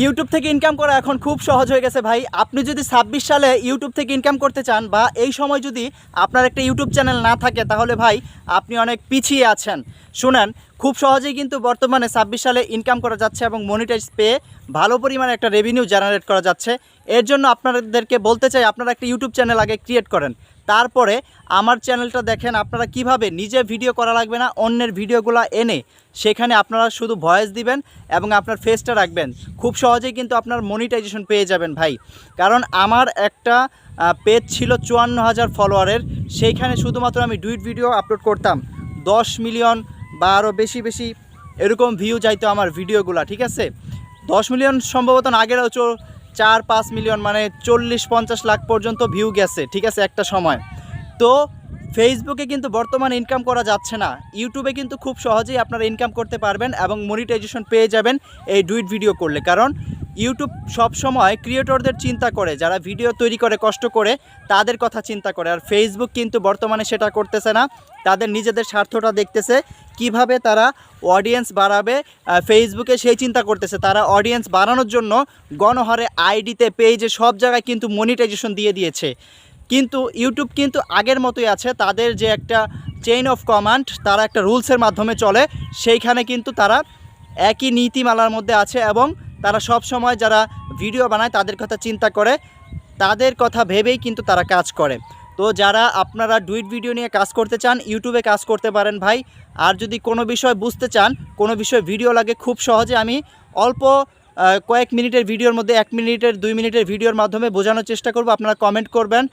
YouTube থেকে income করা এখন খুব সহজ হয়ে গেছে ভাই। আপনি যদি 26 সালে ইউটিউব থেকে ইনকাম করতে চান বা এই সময় যদি আপনার একটা ইউটিউব চ্যানেল না থাকে তাহলে ভাই আপনি অনেক পিছিয়ে আছেন। শুনেন, খুব সহজেই কিন্তু বর্তমানে 26 সালে ইনকাম করা যাচ্ছে এবং মনিটাইজ পেয়ে ভালো পরিমাণে একটা রেভিনিউ জেনারেট করা যাচ্ছে। এর জন্য আপনাদেরকে বলতে চাই, আপনারা একটা ইউটিউব চ্যানেল আগে ক্রিয়েট করেন, তারপরে আমার চ্যানেলটা দেখেন আপনারা কিভাবে নিজে ভিডিও করা লাগবে না, অন্যের ভিডিওগুলো এনে সেখানে আপনারা শুধু ভয়েস দিবেন এবং আপনার ফেসটা রাখবেন। খুব সহজেই কিন্তু আপনার মনিটাইজেশন পেয়ে যাবেন ভাই। কারণ আমার একটা পেজ ছিল 54,000 ফলোয়ারের, সেইখানে শুধুমাত্র আমি ডুইট ভিডিও আপলোড করতাম, 10 মিলিয়ন বা আরও বেশি এরকম ভিউ যাইতো আমার ভিডিওগুলো, ঠিক আছে। 10 মিলিয়ন সম্ভবত আগেরও 4-5 মিলিয়ন, মানে 40-50 লাখ পর্যন্ত ভিউ গেছে, ঠিক আছে, একটা সময়। তো ফেসবুকে কিন্তু বর্তমানে ইনকাম করা যাচ্ছে না, ইউটিউবে কিন্তু খুব সহজেই আপনারা ইনকাম করতে পারবেন এবং মনিটাইজেশন পেয়ে যাবেন এই ডুইট ভিডিও করলে। কারণ ইউটিউব সবসময় ক্রিয়েটরদের চিন্তা করে, যারা ভিডিও তৈরি করে কষ্ট করে তাদের কথা চিন্তা করে। আর ফেসবুক কিন্তু বর্তমানে সেটা করতেছে না, তাদের নিজেদের স্বার্থটা দেখতেছে, কিভাবে তারা অডিয়েন্স বাড়াবে ফেসবুকে সেই চিন্তা করতেছে। তারা অডিয়েন্স বাড়ানোর জন্য গণহারে আইডিতে, পেজে, সব জায়গায় কিন্তু মনিটাইজেশন দিয়ে দিয়েছে। কিন্তু ইউটিউব কিন্তু আগের মতোই আছে, তাদের যে একটা চেইন অফ কমান্ড, তারা একটা রুলসের মাধ্যমে চলে, সেইখানে কিন্তু তারা একই নীতিমালার মধ্যে আছে এবং তারা সব সময় যারা ভিডিও বানায় তাদের কথা চিন্তা করে, তাদের কথা ভেবেই কিন্তু তারা কাজ করে। তো যারা আপনারা ডুইট ভিডিও নিয়ে কাজ করতে চান, ইউটিউবে কাজ করতে পারেন ভাই। আর যদি কোনো বিষয় বুঝতে চান, কোনো বিষয় ভিডিও লাগে, খুব সহজে আমি অল্প কয়েক মিনিটের ভিডিওর মধ্যে 1 মিনিটের 2 মিনিটের ভিডিওর মাধ্যমে বোঝানোর চেষ্টা করব। আপনারা কমেন্ট করবেন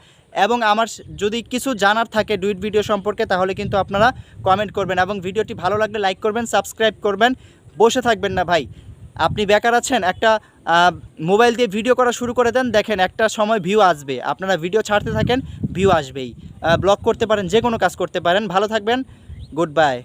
এবং আমার যদি কিছু জানার থাকে ডুইট ভিডিও সম্পর্কে তাহলে কিন্তু আপনারা কমেন্ট করবেন এবং ভিডিওটি ভালো লাগলে লাইক করবেন, সাবস্ক্রাইব করবেন। বসে থাকবেন না ভাই, আপনি বেকার আছেন, একটা মোবাইল দিয়ে ভিডিও করা শুরু করে দেন, দেখেন একটা সময় ভিউ আসবে। আপনারা ভিডিও ছাড়তে থাকেন, ভিউ আসবেই। ব্লগ করতে পারেন, যে কোনো কাজ করতে পারেন। ভালো থাকবেন, গুড বাই।